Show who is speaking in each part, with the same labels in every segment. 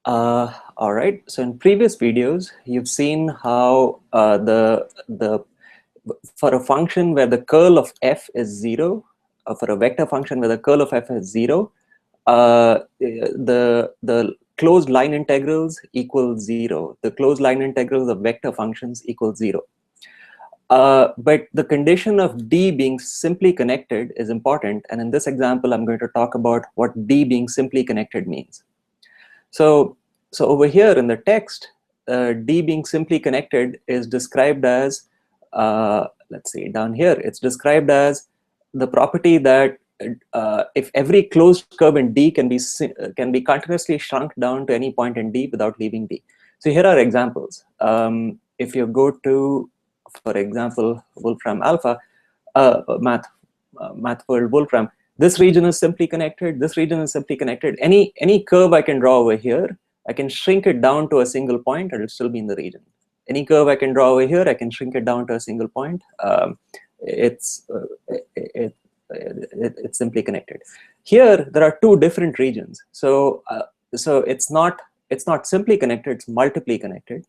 Speaker 1: All right. So in previous videos, you've seen how for a function where the curl of f is 0, for a vector function where the curl of f is 0, the closed line integrals equal 0. The closed line integrals of vector functions equal 0. But the condition of D being simply connected is important. And in this example, I'm going to talk about what D being simply connected means. So over here in the text, D being simply connected is described as, let's see, down here, it's described as the property that if every closed curve in D can be continuously shrunk down to any point in D without leaving D. So here are examples. If you go to, for example, Wolfram Alpha, math world Wolfram, this region is simply connected, this region is simply connected. Any curve I can draw over here, I can shrink it down to a single point and it'll still be in the region. Any curve I can draw over here, I can shrink it down to a single point. It's simply connected. Here, there are two different regions. So it's not simply connected, it's multiply connected.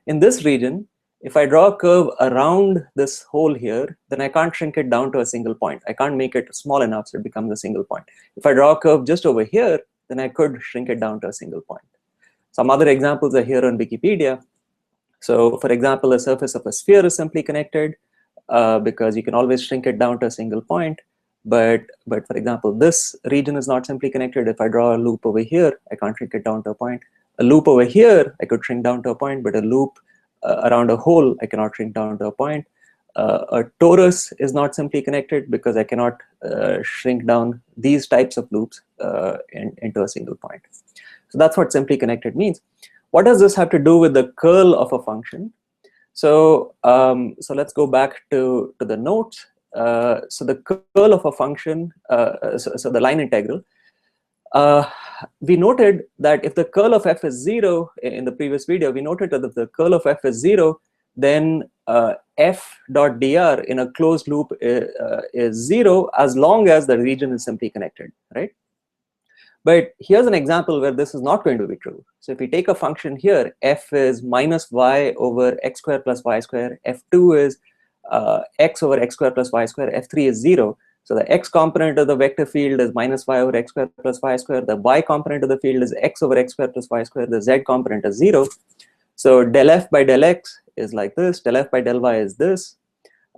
Speaker 1: In this region, if I draw a curve around this hole here, then I can't shrink it down to a single point. I can't make it small enough so it becomes a single point. If I draw a curve just over here, then I could shrink it down to a single point. Some other examples are here on Wikipedia. So for example, the surface of a sphere is simply connected because you can always shrink it down to a single point. But for example, this region is not simply connected. If I draw a loop over here, I can't shrink it down to a point. A loop over here, I could shrink down to a point, but a loop around a hole, I cannot shrink down to a point. A torus is not simply connected because I cannot shrink down these types of loops into a single point. So that's what simply connected means. What does this have to do with the curl of a function? So let's go back to the notes. So the curl of a function, so the line integral, we noted that if the curl of f is 0, in the previous video, we noted that if the curl of f is 0, then f dot dr in a closed loop is 0 as long as the region is simply connected, right? But here's an example where this is not going to be true. So if we take a function here, f is minus y over x squared plus y squared, f2 is x over x squared plus y squared, f3 is 0. So the x component of the vector field is minus y over x squared plus y squared. The y component of the field is x over x squared plus y squared. The z component is 0. So del f by del x is like this. Del f by del y is this.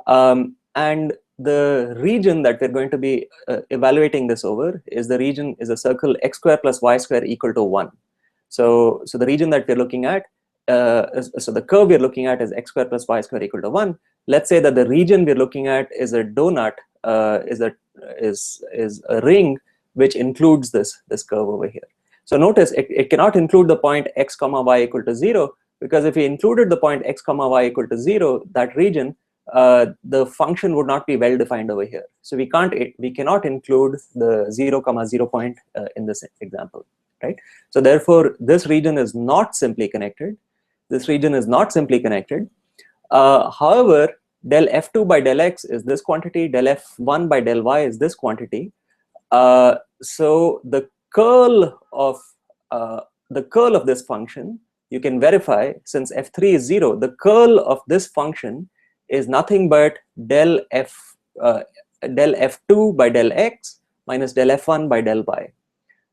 Speaker 1: And the region that we're going to be evaluating this over is a circle x squared plus y squared equal to 1. So the region that we're looking at, so the curve we're looking at is x squared plus y squared equal to 1. Let's say that the region we're looking at is a donut, is a ring which includes this curve over here. So notice it cannot include the point x comma y equal to 0, because if we included the point x comma y equal to 0, that region, the function would not be well defined over here. So we cannot include the 0 comma 0 point in this example, right? So therefore, this region is not simply connected. This region is not simply connected. However, del f2 by del x is this quantity, del f1 by del y is this quantity. So the curl of this function, you can verify, since f3 is 0, the curl of this function is nothing but del f2 by del x minus del f1 by del y.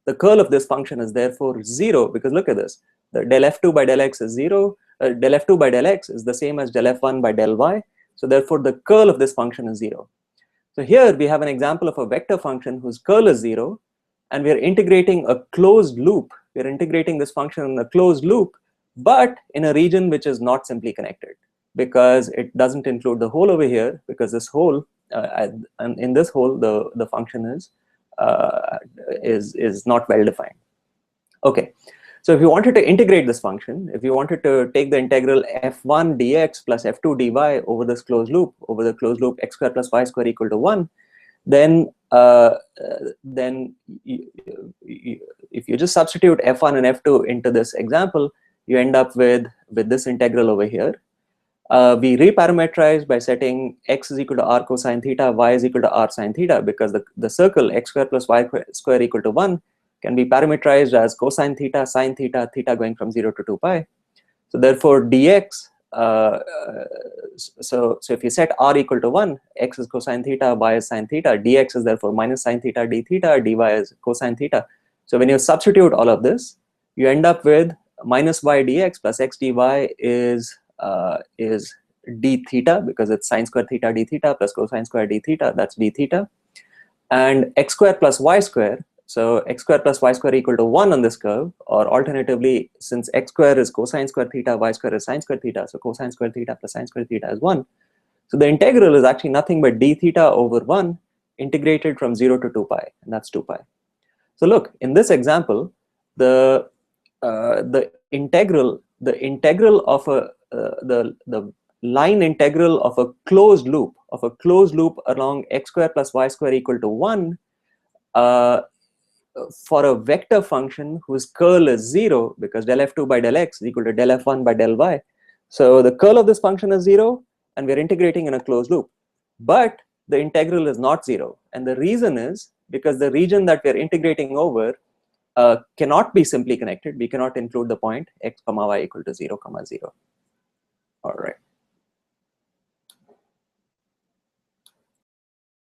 Speaker 1: The curl of this function is therefore 0, because look at this. The del f2 by del x is 0. Del f2 by del x is the same as del f1 by del y. So therefore, the curl of this function is 0. So here we have an example of a vector function whose curl is 0, and we are integrating a closed loop. We are integrating this function in a closed loop, but in a region which is not simply connected, because it doesn't include the hole over here, because this hole, and in this hole, the function is not well defined. Okay. So if you wanted to integrate this function, if you wanted to take the integral f1 dx plus f2 dy over this closed loop, over the closed loop x squared plus y squared equal to 1, then if you just substitute f1 and f2 into this example, you end up with this integral over here. We reparameterize by setting x is equal to r cosine theta, y is equal to r sine theta, because the circle x squared plus y squared equal to 1 can be parameterized as cosine theta, sine theta, theta going from 0 to 2 pi. So therefore dx, so if you set r equal to 1, x is cosine theta, y is sine theta, dx is therefore minus sine theta d theta, dy is cosine theta. So when you substitute all of this, you end up with minus y dx plus x dy is d theta, because it's sine square theta d theta plus cosine square d theta, that's d theta. And x square plus y square, so x square plus y square equal to 1 on this curve, or alternatively, since x square is cosine square theta, y square is sine square theta, so cosine square theta plus sine square theta is 1. So the integral is actually nothing but d theta over 1 integrated from 0 to 2 pi, and that's 2 pi. So look, in this example, the integral of the line integral of a closed loop along x square plus y square equal to 1 for a vector function whose curl is 0, because del f2 by del x is equal to del f1 by del y. So the curl of this function is 0, and we're integrating in a closed loop. But the integral is not 0, and the reason is because the region that we're integrating over cannot be simply connected. We cannot include the point x comma y equal to 0 comma 0.